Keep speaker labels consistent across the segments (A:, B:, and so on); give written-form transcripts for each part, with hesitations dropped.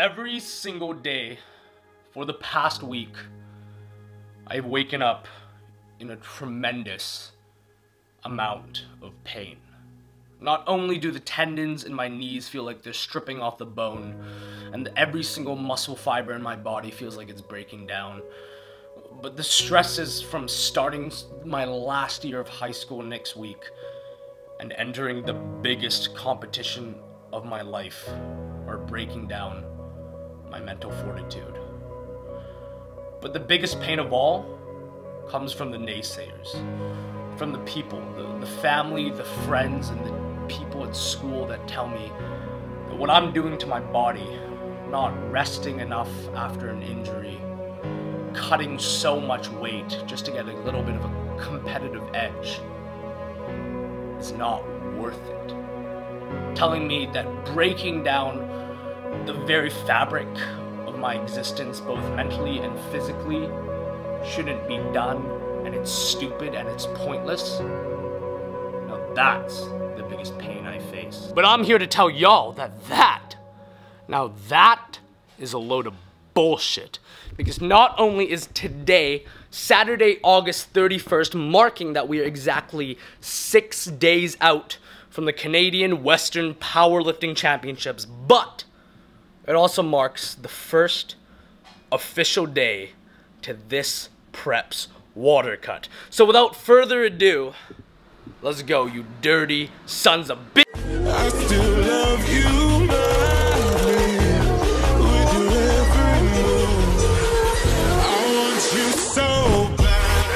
A: Every single day for the past week, I've waken up in a tremendous amount of pain. Not only do the tendons in my knees feel like they're stripping off the bone, and every single muscle fiber in my body feels like it's breaking down, but the stresses from starting my last year of high school next week and entering the biggest competition of my life are breaking down my mental fortitude. But the biggest pain of all comes from the naysayers, from the people, the family, the friends, and the people at school that tell me that what I'm doing to my body, not resting enough after an injury, cutting so much weight just to get a little bit of a competitive edge, is not worth it. Telling me that breaking down the very fabric of my existence, both mentally and physically, shouldn't be done, and it's stupid and it's pointless. Now that's the biggest pain I face. But I'm here to tell y'all that now that is a load of bullshit. Because not only is today, Saturday, August 31st, marking that we are exactly 6 days out from the Canadian Western Powerlifting Championships, but it also marks the first official day to this prep's water cut. So without further ado, let's go, you dirty sons of bitch.
B: I still love you, man, with your every move. I want you so bad.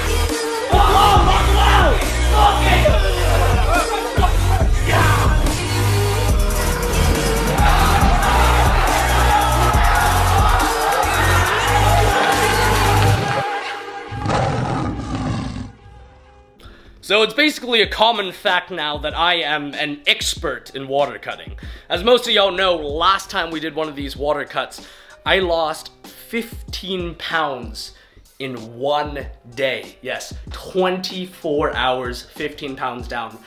A: Oh, wow! Okay! So it's basically a common fact now that I am an expert in water cutting. As most of y'all know, last time we did one of these water cuts, I lost 15 pounds in one day. Yes, 24 hours, 15 pounds down.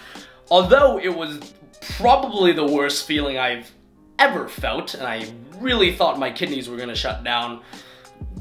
A: Although it was probably the worst feeling I've ever felt, and I really thought my kidneys were gonna shut down,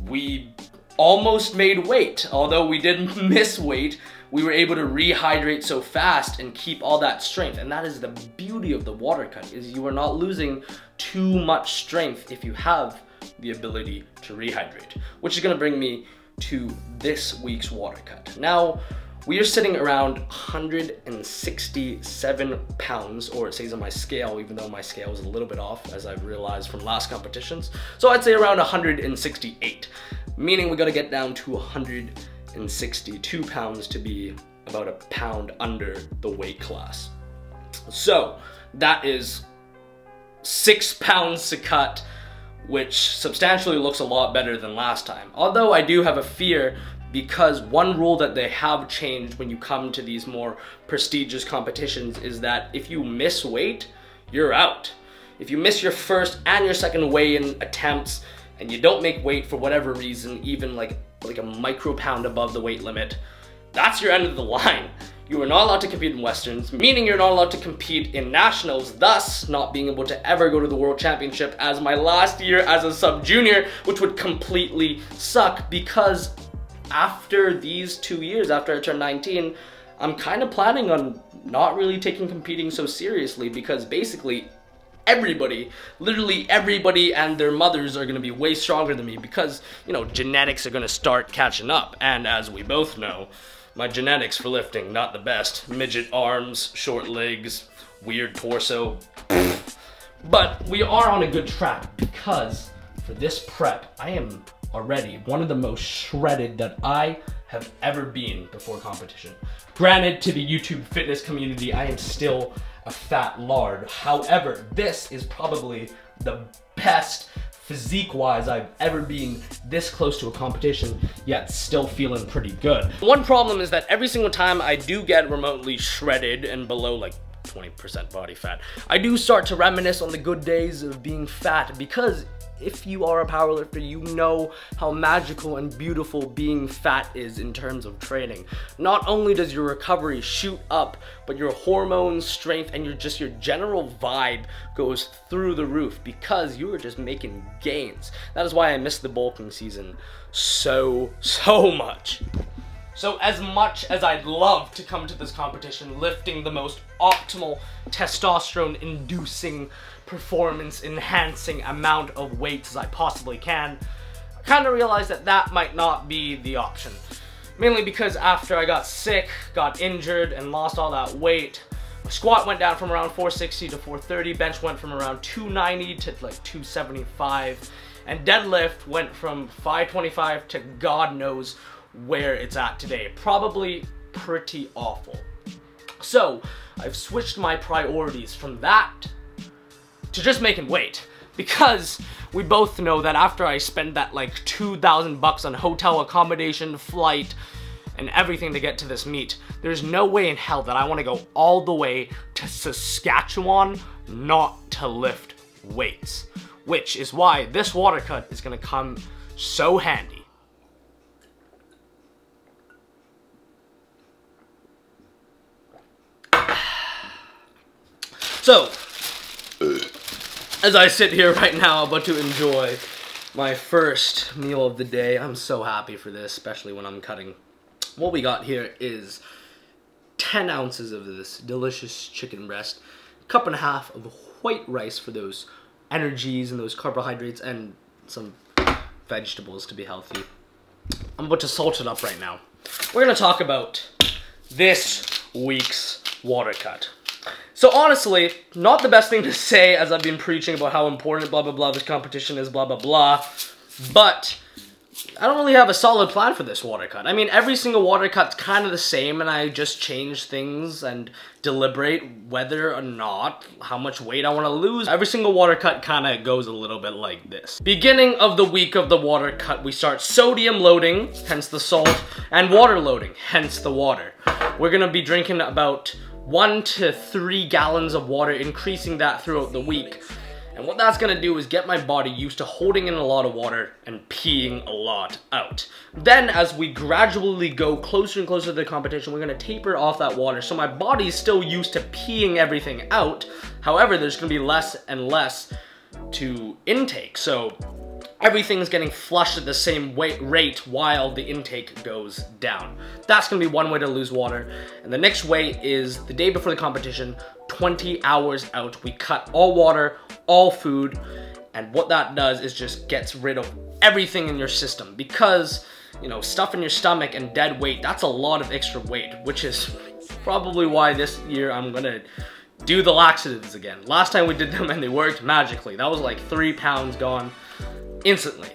A: we almost made weight. Although we didn't miss weight, we were able to rehydrate so fast and keep all that strength. And that is the beauty of the water cut, is you are not losing too much strength if you have the ability to rehydrate. Which is gonna bring me to this week's water cut. Now, we are sitting around 167 pounds, or it says on my scale, even though my scale is a little bit off, as I've realized from last competitions. So I'd say around 168, meaning we gotta get down to 162 pounds to be about a pound under the weight class. So that is 6 pounds to cut, which substantially looks a lot better than last time. Although I do have a fear, because one rule that they have changed when you come to these more prestigious competitions is that if you miss weight, you're out. If you miss your first and your second weigh-in attempts and you don't make weight for whatever reason, even like a micro pound above the weight limit, that's your end of the line. You are not allowed to compete in Westerns, meaning you're not allowed to compete in Nationals, thus not being able to ever go to the World Championship as my last year as a sub-junior, which would completely suck, because after these 2 years, after I turn 19, I'm kind of planning on not really taking competing so seriously, because basically everybody, literally everybody and their mothers are gonna be way stronger than me, because, you know, genetics are gonna start catching up. And as we both know, my genetics for lifting, not the best. Midget arms, short legs, weird torso. But we are on a good track, because for this prep, I am already one of the most shredded that I have ever been before competition. Granted, to the YouTube fitness community, I am still a fat lard. However, this is probably the best physique-wise I've ever been this close to a competition, yet still feeling pretty good. One problem is that every single time I do get remotely shredded and below like 20% body fat, I do start to reminisce on the good days of being fat, because if you are a powerlifter, you know how magical and beautiful being fat is in terms of training. Not only does your recovery shoot up, but your hormones, strength, and your general vibe goes through the roof because you are just making gains. That is why I miss the bulking season so much. So as much as I'd love to come to this competition lifting the most optimal testosterone-inducing, performance-enhancing amount of weights as I possibly can, I kind of realized that that might not be the option. Mainly because after I got sick, got injured, and lost all that weight, my squat went down from around 460 to 430, bench went from around 290 to like 275, and deadlift went from 525 to God knows where it's at today. Probably pretty awful. So I've switched my priorities from that to just making weight, because we both know that after I spend that like $2,000 on hotel accommodation, flight, and everything to get to this meet, there's no way in hell that I want to go all the way to Saskatchewan not to lift weights, which is why this water cut is going to come so handy. So, as I sit here right now about to enjoy my first meal of the day, I'm so happy for this, especially when I'm cutting. What we got here is 10 ounces of this delicious chicken breast, a cup and a half of white rice for those energies and those carbohydrates, and some vegetables to be healthy. I'm about to salt it up right now. We're going to talk about this week's water cut. So honestly, not the best thing to say, as I've been preaching about how important blah blah blah this competition is, blah blah blah, but I don't really have a solid plan for this water cut. I mean, every single water cut's kind of the same, and I just change things and deliberate whether or not how much weight I want to lose. Every single water cut kind of goes a little bit like this. Beginning of the week of the water cut, we start sodium loading, hence the salt, and water loading, hence the water. We're gonna be drinking about 1 to 3 gallons of water, increasing that throughout the week. And what that's gonna do is get my body used to holding in a lot of water and peeing a lot out. Then as we gradually go closer and closer to the competition, we're gonna taper off that water. So my body's still used to peeing everything out. However, there's gonna be less and less to intake. So everything's getting flushed at the same rate while the intake goes down. That's gonna be one way to lose water. And the next way is the day before the competition, 20 hours out. We cut all water, all food, and what that does is just gets rid of everything in your system, because, you know, stuff in your stomach and dead weight, that's a lot of extra weight, which is probably why this year I'm gonna do the laxatives again. Last time we did them and they worked magically. That was like 3 pounds gone instantly.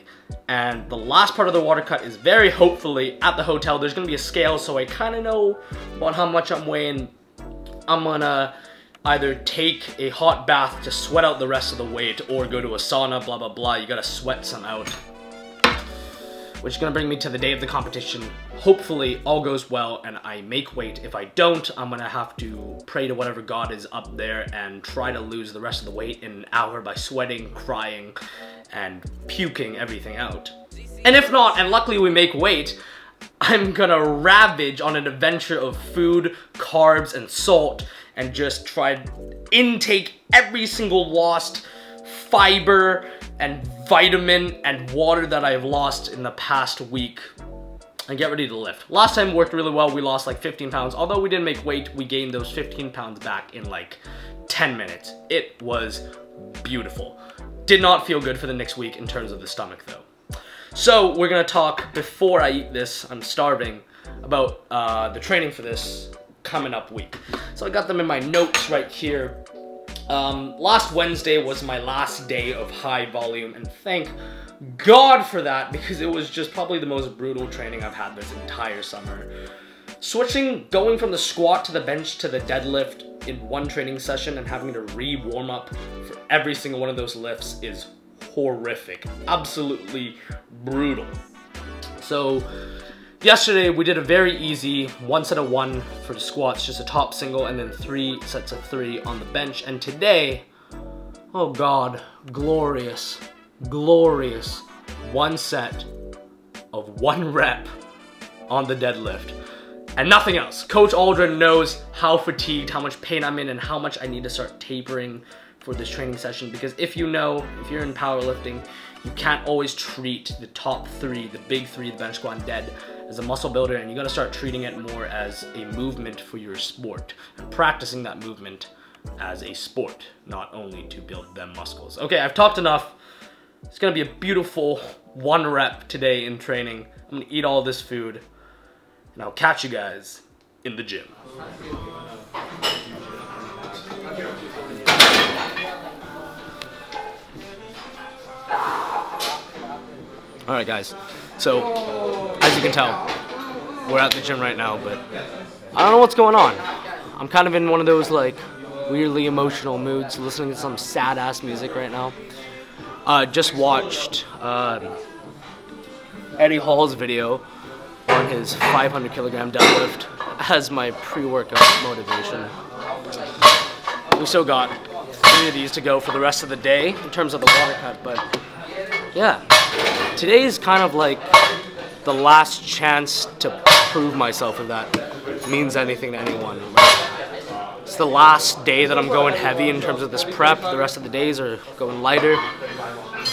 A: And the last part of the water cut is very hopefully at the hotel. There's gonna be a scale, so I kind of know about how much I'm weighing. I'm gonna either take a hot bath to sweat out the rest of the weight, or go to a sauna, blah blah blah. You gotta sweat some out, which is gonna bring me to the day of the competition. Hopefully all goes well and I make weight. If I don't, I'm gonna have to pray to whatever God is up there and try to lose the rest of the weight in an hour by sweating, crying, and puking everything out. And if not, and luckily we make weight, I'm gonna ravage on an adventure of food, carbs, and salt, and just try to intake every single lost fiber and vitamin and water that I've lost in the past week, and get ready to lift. Last time worked really well. We lost like 15 pounds. Although we didn't make weight, we gained those 15 pounds back in like 10 minutes. It was beautiful. Did not feel good for the next week in terms of the stomach though. So we're gonna talk, before I eat this, I'm starving, about the training for this coming up week. So I got them in my notes right here. Last Wednesday was my last day of high volume, and thank God for that, because it was just probably the most brutal training I've had this entire summer. Switching, going from the squat to the bench to the deadlift in one training session and having to re-warm up for every single one of those lifts is horrific. Absolutely brutal. So yesterday we did a very easy 1 set of 1 for the squats, just a top single, and then 3 sets of 3 on the bench. And today, oh God, glorious, glorious 1 set of 1 rep on the deadlift and nothing else. Coach Aldrin knows how fatigued, how much pain I'm in, and how much I need to start tapering for this training session, because if you're in powerlifting, you can't always treat the top 3, the big 3, the bench, squat, and dead, as a muscle builder, and you gotta start treating it more as a movement for your sport and practicing that movement as a sport, not only to build them muscles. Okay, I've talked enough. It's gonna be a beautiful 1 rep today in training. I'm gonna eat all this food, and I'll catch you guys in the gym. All right, guys. So, as you can tell, we're at the gym right now, but I don't know what's going on. I'm kind of in one of those like weirdly emotional moods, listening to some sad-ass music right now. Just watched Eddie Hall's video on his 500 kilogram deadlift as my pre-workout motivation. We still got 3 of these to go for the rest of the day in terms of the water cut, but yeah, today is kind of like the last chance to prove myself, if that means anything to anyone. It's the last day that I'm going heavy in terms of this prep. The rest of the days are going lighter,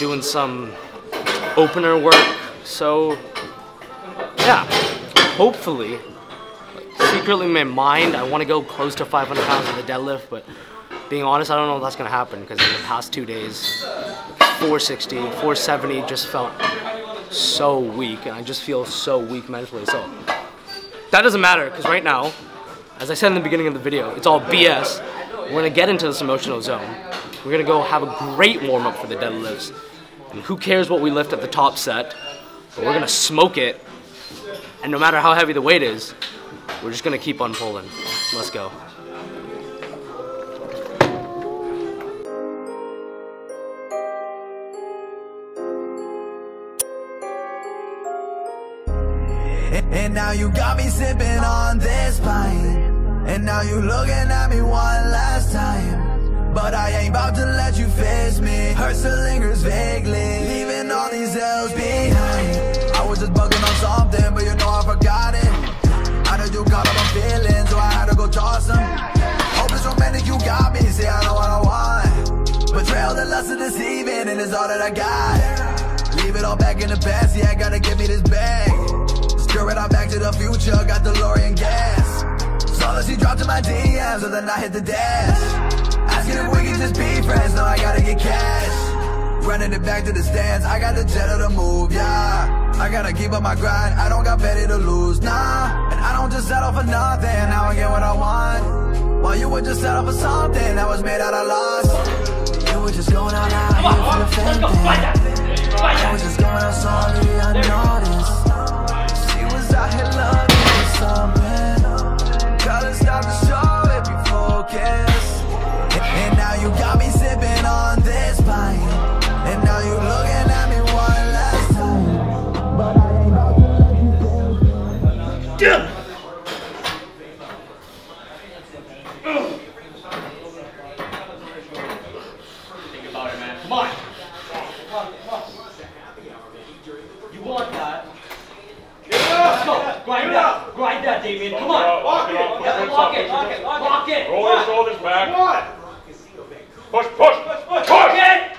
A: doing some opener work. So yeah, hopefully, like, secretly in my mind, I want to go close to 500 pounds on the deadlift, but being honest, I don't know if that's going to happen, because in the past 2 days, 460, 470 just felt so weak, and I just feel so weak mentally. So that doesn't matter, because right now, as I said in the beginning of the video, it's all BS. We're going to get into this emotional zone. We're going to go have a great warm-up for the deadlifts, and who cares what we lift at the top set, but we're going to smoke it, and no matter how heavy the weight is, we're just going to keep on pulling. Let's go.
C: And now you got me sipping on this pint, and now you looking at me one last time, but I ain't about to let you face me. Hurt still lingers vaguely, leaving all these L's behind. I was just bugging on something, but you know I forgot it. How did you caught up my feelings, so I had to go toss them. Hope it's romantic, you got me, say I know what I want. Betrayal, the lust of deceiving, and it's all that I got. Leave it all back in the past, yeah, I gotta give me this bag. Screw it, I'm back to the future, got DeLorean gas. Saw that she dropped to my DMs, so then I hit the dash. Asking if we can just be friends, no, I gotta get cash. Running it back to the stands, I got the jet of the move, yeah. I gotta keep up my grind, I don't got petty to lose, nah. And I don't just settle for nothing, now I get what I want. While you would just settle for something that was made out of loss. You were just going out here for the fame thing. I was just going out sorry, unnoticed. Out here loving something. Gotta stop the show if you focus. And now you got me sipping on this pint, and now you looking at me one last time, but I ain't about to let you down.
A: Think about it, man. Come on. You want that? Let's go. Grind that. Grind that, Damien. Come on.
D: Lock it.
A: Lock it. Lock it. Lock it.
D: Roll your shoulders back.
A: Come on.
D: Push, push, push.
A: Lock it.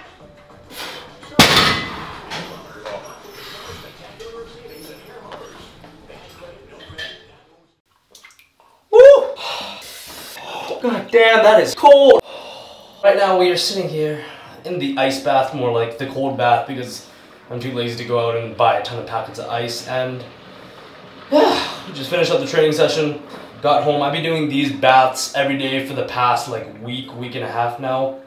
A: Woo! God damn, that is cold. Right now we are sitting here in the ice bath, more like the cold bath, because I'm too lazy to go out and buy a ton of packets of ice, and yeah, just finished up the training session, got home. I've been doing these baths every day for the past like week and a half now.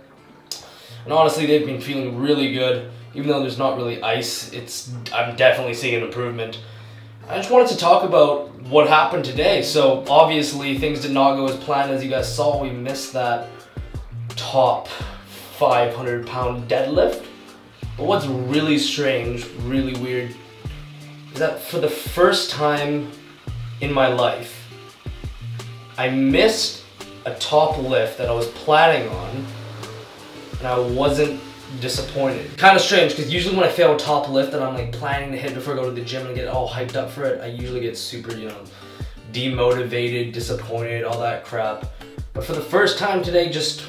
A: And honestly, they've been feeling really good. Even though there's not really ice, I'm definitely seeing an improvement. I just wanted to talk about what happened today. So obviously things did not go as planned. As you guys saw, we missed that top 500 pound deadlift. But what's really strange, really weird, is that for the first time in my life, I missed a top lift that I was planning on, and I wasn't disappointed. Kind of strange, because usually when I fail a top lift and I'm like planning to hit before I go to the gym and get all hyped up for it, I usually get super, you know, demotivated, disappointed, all that crap. But for the first time today, just,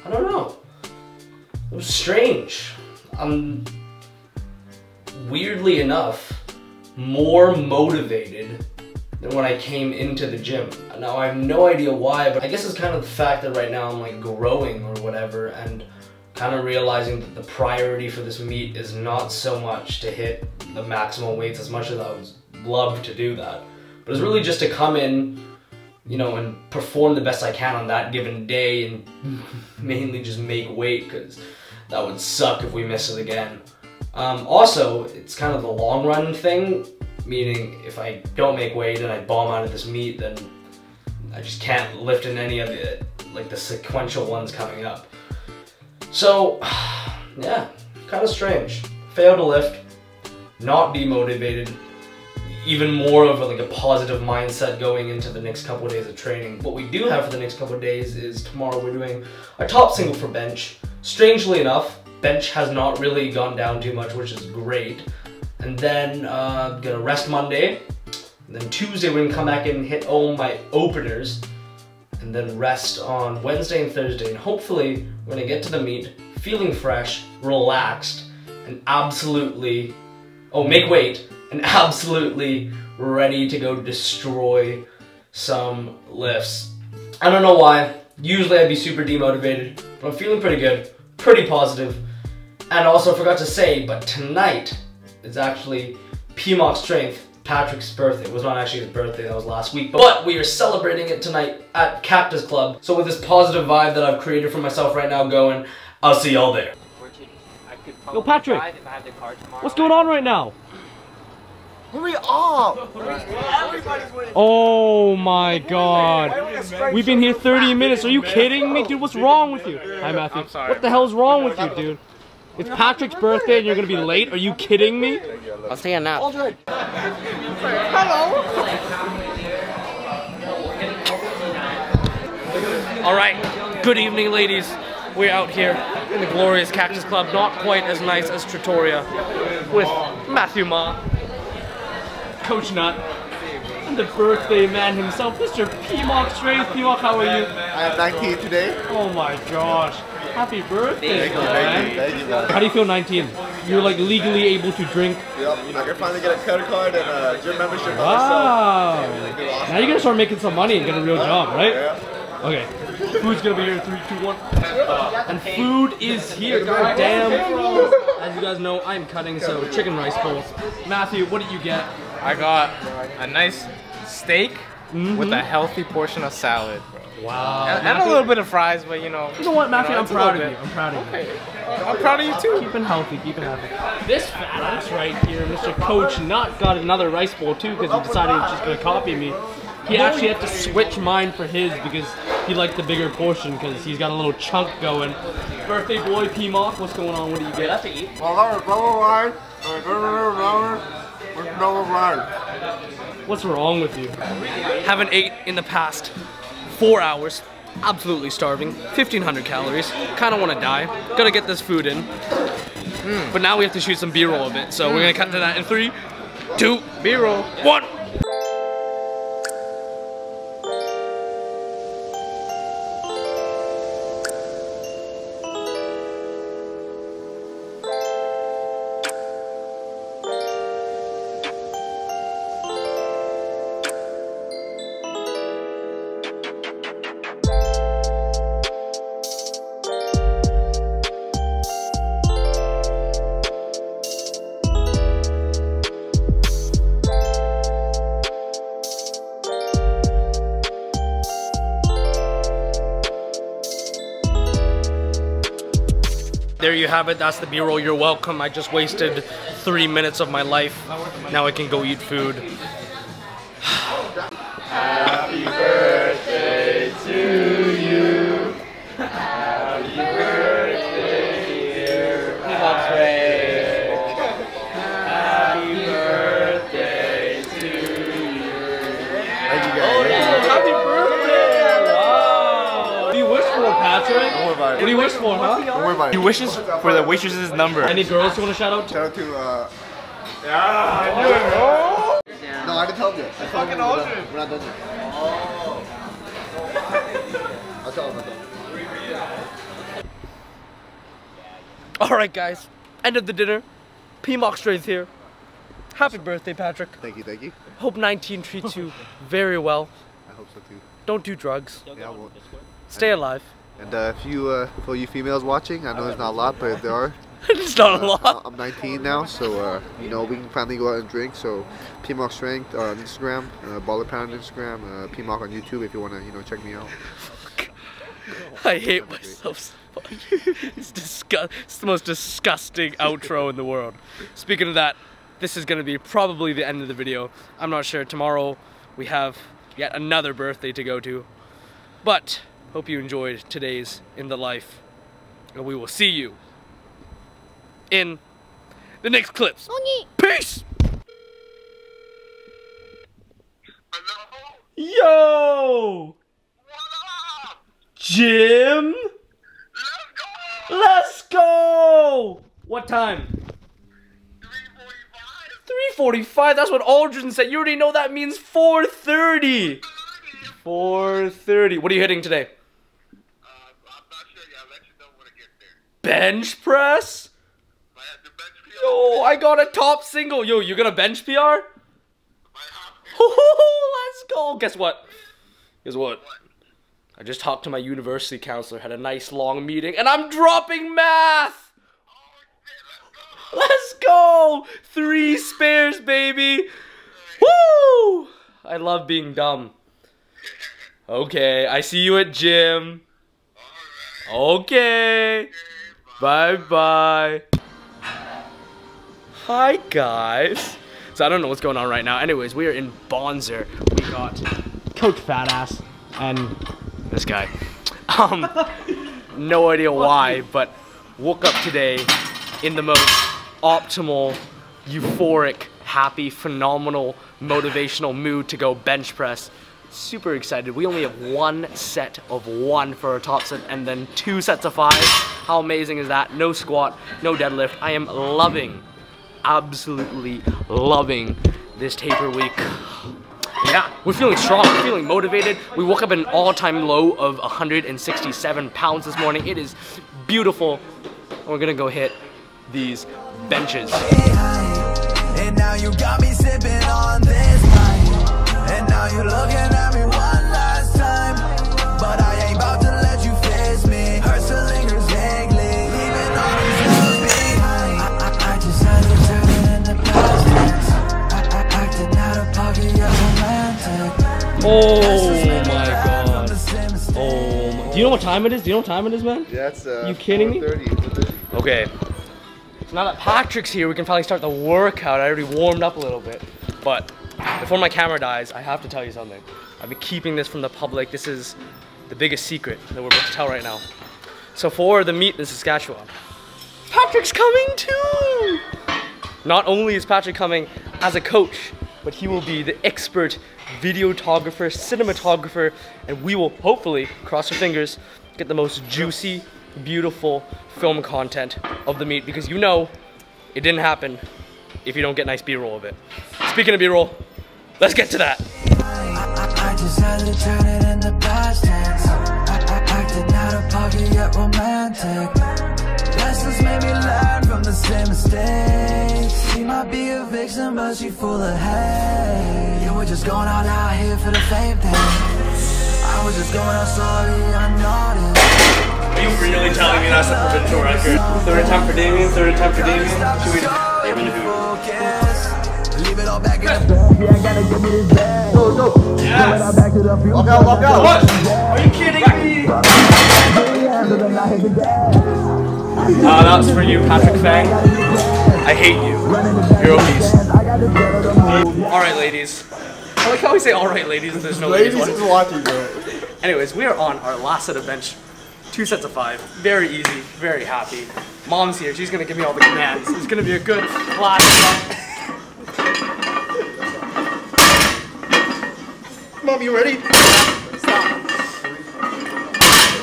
A: I don't know. It was strange. I'm, weirdly enough, more motivated than when I came into the gym. Now I have no idea why, but I guess it's kind of the fact that right now I'm like growing or whatever, and kind of realizing that the priority for this meet is not so much to hit the maximum weights, as much as I would love to do that. But it's really just to come in, you know, and perform the best I can on that given day, and mainly just make weight, because that would suck if we miss it again. Also, it's kind of the long run thing, meaning if I don't make weight and I bomb out of this meet, then I just can't lift in any of the, like, the sequential ones coming up. So, yeah, kind of strange. Failed to lift, not demotivated, even more of a positive mindset going into the next couple of days of training. What we do have for the next couple of days is tomorrow we're doing our top single for bench. Strangely enough, bench has not really gone down too much, which is great. And then gonna rest Monday. And then Tuesday we're gonna come back and hit all my openers. And then rest on Wednesday and Thursday. And hopefully we're gonna get to the meet feeling fresh, relaxed, and absolutely, make weight, and absolutely ready to go destroy some lifts. I don't know why. Usually I'd be super demotivated, but I'm feeling pretty good, pretty positive. And also I forgot to say, but tonight is actually PMOC Strength, Patrick's birthday. It was not actually his birthday, that was last week, but we are celebrating it tonight at Cactus Club. So with this positive vibe that I've created for myself right now going, I'll see y'all there.
E: Yo, Patrick, what's going on right now?
F: Hurry up! Everybody's waiting.
E: Oh my god. We've been here 30 minutes. Are you kidding me? Dude, what's wrong with you? Hi, Matthew.
D: I'm sorry.
E: What the hell's wrong with you, dude? It's Patrick's birthday and you're gonna be late? Are you kidding me?
F: I'll stay a nap.
E: Aldred.
F: Hello!
A: Alright, good evening ladies. We're out here in the glorious Cactus Club, not quite as nice as Trattoria, with Matthew Ma,
E: Coach Nut, and the birthday man himself, Mr. PMOC Strength. PMOC, how are you?
F: I am 19 today.
E: Oh my gosh. Happy birthday, man.
F: Thank you, man.
E: How do you feel 19? You're like legally able to drink.
F: Yep, I can finally get a credit card and a gym membership by
E: Wow.
F: myself.
E: Now you're gonna start making some money and get a real job, right?
F: Yeah.
E: Okay. Food's gonna be here in 3, 2, 1. And food is here, god damn. As you guys know, I'm cutting, so chicken rice bowls. Matthew, what did you get?
G: I got a nice steak with a healthy portion of salad, bro.
E: Wow.
G: And a little bit of fries, but you know.
E: You know what, Matthew? I'm
G: it's a
E: proud of
G: little
E: you.
G: bit.
E: I'm proud of you.
G: Okay. I'm proud of you too.
E: Keeping healthy, keeping healthy. This fat ass right here, Mr. Coach Nut, got another rice bowl too because he decided he was just gonna copy me. He actually had to switch mine for his because he liked the bigger portion because he's got a little chunk going. Birthday boy PMOC, what's going on? What do you get? That's to eat. What's wrong with you?
A: Haven't ate in the past 4 hours. Absolutely starving. 1,500 calories. Kind of want to die. Gotta get this food in. But now we have to shoot some B-roll of it. So we're gonna cut to that in 3, 2, B-roll, 1. There you have it, that's the B-roll, you're welcome. I just wasted 3 minutes of my life. Now I can go eat food.
B: Happy birthday to you. Happy birthday, dear Patrick. Happy birthday to you.
F: Thank you guys.
E: Happy birthday! Wow! What do you wish for, Patrick?
F: I want to buy about it.
E: What do you wish for, huh?
F: Don't worry about it.
G: He wishes for the waitress's number.
E: Any girls you want to shout out to?
F: Shout out to, No, I didn't tell him yet. I told him we're not done yet. Oh. I'll tell him.
E: Alright guys, end of the dinner. P-Mock Strays here. Happy birthday, Patrick.
F: Thank you, thank you.
E: Hope 19 treats you very well.
F: I hope so too.
E: Don't do drugs.
F: Yeah, I won't.
E: Stay alive.
F: And if you, for you females watching, I know there's not a lot, but if there are,
E: It's not a lot.
F: I'm 19 now, so you know we can finally go out and drink. So PMOC Strength on Instagram, Baller Pound on Instagram, PMOC on YouTube if you want to check me out.
E: I hate myself so much. It's it's the most disgusting outro in the world. Speaking of that, this is going to be probably the end of the video. I'm not sure. Tomorrow we have yet another birthday to go to. But hope you enjoyed today's In the Life. And we will see you in the next clips. Peace!
D: Hello?
E: Yo!
D: What up?
E: Jim?
D: Let's go!
E: Let's go! What time?
D: 3:45.
E: 3:45? That's what Aldrin said. You already know that means 4:30. 4:30. What are you hitting today?
D: I'm not sure yet. I'll let you know when I get there.
E: Bench press?
D: I have to bench PR.
E: Yo, I got a top single. Yo, you gonna bench PR?
D: I have to.
E: Let's go. Guess what? Guess what? I just talked to my university counselor, had a nice long meeting, and I'm dropping math! Let's go! 3 spares, baby! Woo! I love being dumb. Okay, I see you at gym. Okay. Bye-bye. Hi, guys. So I don't know what's going on right now. Anyways, we are in Bonzer. We got Coach Fatass and this guy. No idea why, but woke up today in the most optimal, euphoric, happy, phenomenal, motivational mood to go bench press. Super excited. We only have 1 set of 1 for our top set and then 2 sets of 5. How amazing is that? No squat, no deadlift. I am loving, absolutely loving this taper week. Yeah, we're feeling strong, we're feeling motivated. We woke up at an all-time low of 167 pounds this morning. It is beautiful. And we're gonna go hit these benches.
C: And now you got me sipping on this night. And now you're looking at me one last time. But I ain't about to let you face me. Hurts the lingers vaguely, leaving all these love behind. I just had to turn it into past tense. Acting out of pocket, yeah, romantic.
E: Oh my god. Oh my. Do you know what time it is? Do you know what time it is, man?
F: Yeah, it's
E: you kidding me?
F: 4:30.
E: Okay. So now that Patrick's here, we can finally start the workout. I already warmed up a little bit. But before my camera dies, I have to tell you something. I've been keeping this from the public. This is the biggest secret that we're about to tell right now. So for the meet in Saskatchewan, Patrick's coming too! Not only is Patrick coming as a coach, but he will be the expert videographer, cinematographer, and we will hopefully, cross our fingers, get the most juicy, beautiful film content of the meet, because you know it didn't happen if you don't get nice B-roll of it. Speaking of B-roll, let's get to that.
C: I just had to turn it into past tense. Acting out of pocket yet romantic. Lessons made me learn from the same mistakes. She might be a vixen, but she full of hate. Yeah, we're just going all out here for the fame thing. I was just going out slowly, unnoticed.
E: Are you really telling me that's the provincial record? Third time for Damien, third time for Damien. Should we
C: leave it all back in the bag. Yeah, I gotta give me this bag. Go.
E: Yes!
F: Walk out.
E: What? Are you kidding me? That's for you, Patrick Fang. I hate you. You're obese. Alright, ladies. I like how we say alright, ladies, and there's no ladies.
F: Ladies is watching, bro.
E: Anyways, we are on our last set of bench. 2 sets of 5. Very easy, very happy. Mom's here, she's gonna give me all the commands. It's gonna be a good last
F: Mom, you ready?
E: Stop.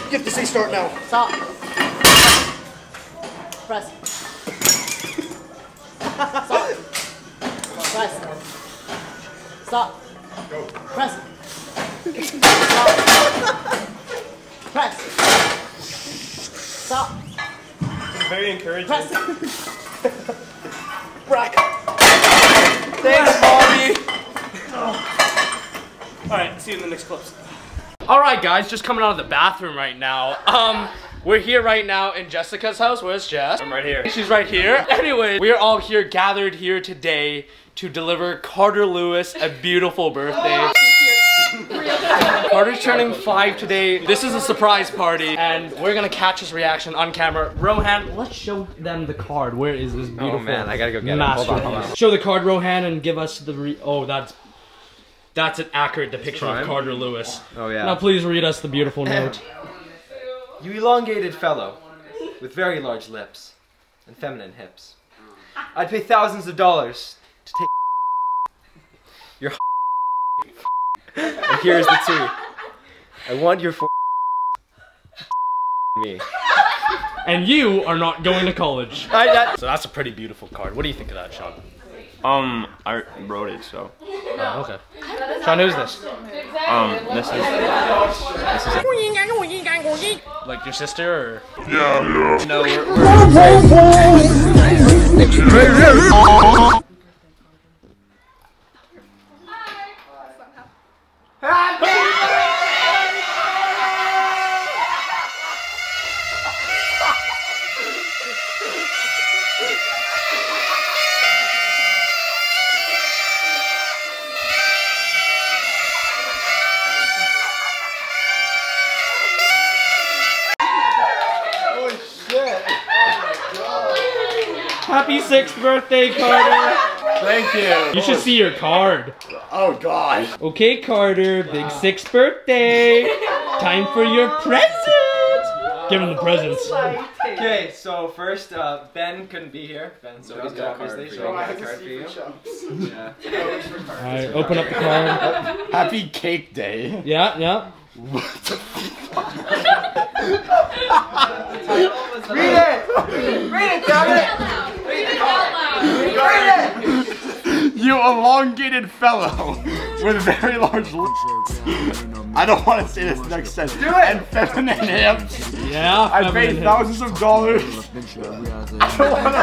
H: You have to say start now.
I: Stop. Press. Stop. Press. Stop.
H: Go.
I: Press. Stop. Press. Stop.
H: Very encouraging.
I: Press.
H: Rack.
E: Thanks, Bobby.
H: Alright, see you in the next clips.
E: Alright guys, just coming out of the bathroom right now. We're here right now in Jessica's house. Where's Jess?
H: I'm right here.
E: She's right here. Anyway, we're all here, gathered here today to deliver Carter Lewis a beautiful birthday. Carter's turning 5 today. This is a surprise party, and we're gonna catch his reaction on camera. Rohan, let's show them the card. Where is this beautiful?
G: Oh man, I gotta go get it.
E: Hold
G: Hold on.
E: Show the card, Rohan, and give us the oh, that's an accurate depiction of Carter Lewis.
G: Oh yeah.
E: Now please read us the beautiful note.
J: You elongated fellow with very large lips and feminine hips. I'd pay thousands of dollars to take your and here's the tea. I want your me.
E: And you are not going to college. So that's a pretty beautiful card. What do you think of that, Sean?
K: I wrote it, so.
E: Oh, okay. Sean, who's this?
K: This is
E: Like your sister, or?
K: Yeah.
J: No, we're
E: Happy 6th birthday, Carter!
A: Thank you.
E: You should see your card.
A: Oh God.
E: Okay, Carter, big 6th birthday. Time for your present. Give him the presents.
J: okay, so first, Ben couldn't be here. Ben, so he's got obviously, so I got a card for you. Yeah.
E: Alright, open up the card.
A: Happy Cake Day.
E: Yeah, yeah.
J: Read it! Read it, damn it!
I: Read it out loud.
J: Read it!
A: You elongated fellow with very large lips. I don't want to say this next sentence. Do it! And feminine hips.
E: Yeah,
A: I paid thousands of dollars. I don't want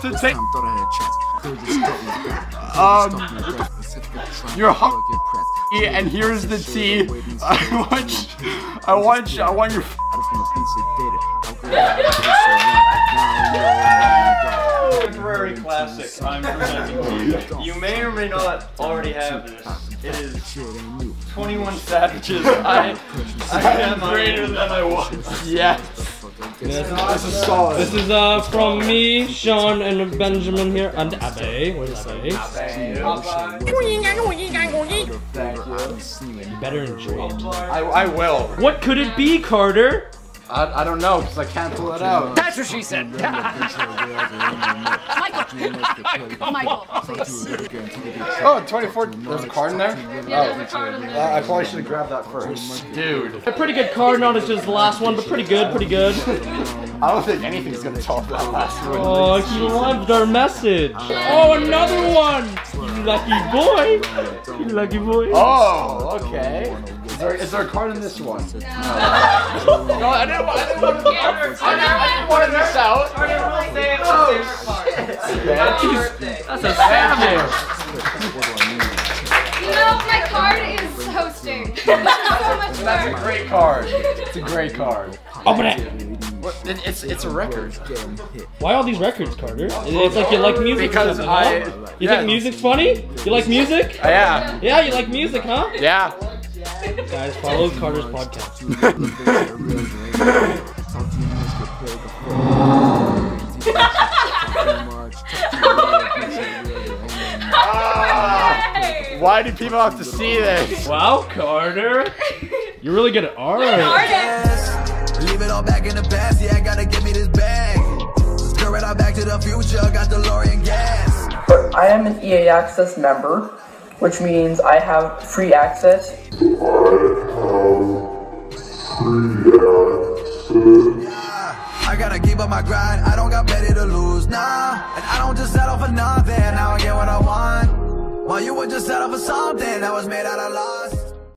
A: to take you're hungry, and here's the tea. I want your
J: Contemporary classic I'm presenting to you. You may or may not already have this. It is 21 Savages. I am greater than I was.
A: yes.
E: This is solid. This is from me, Sean, and Benjamin here, and Abe. Where's Abe? You better enjoy it.
A: I will.
E: What could it be, Carter?
A: I don't know, because I can't pull it out.
I: That's what she said. Michael, please.
A: Oh, 24. There's a card in there? I probably should have grabbed that first. Dude.
E: A pretty good card, not as good as the last one, but pretty good, pretty good.
A: I don't think anything's going to top that last one.
E: Oh, he loved our message. Oh, another one. You lucky boy. You lucky boy.
A: Oh, okay. Is there a card in this one? No, I didn't want to miss out.
E: That's a savage.
I: You know, my card is hosting. So much
A: That's a great card. It's a great card.
E: Open it.
A: It's a record.
E: Why all these records, Carter? It's like you like music.
A: Because
E: You think music's funny? You like music?
A: Yeah.
E: Yeah, you like music, huh?
A: Yeah.
E: Guys, follow Carter's podcast.
A: Why do people have to see this?
E: Wow, Carter. You're really good at art.
C: Leave it all back in the past, yeah, I gotta get me this bag. Skirt right out back to the future, got DeLorean gas.
L: I am an EA Access member, which means I have free access.
C: I gotta keep up my grind, I don't got better to lose, nah. And I don't just settle for nothing, now I get what I want. While you would just settle for something that was made out of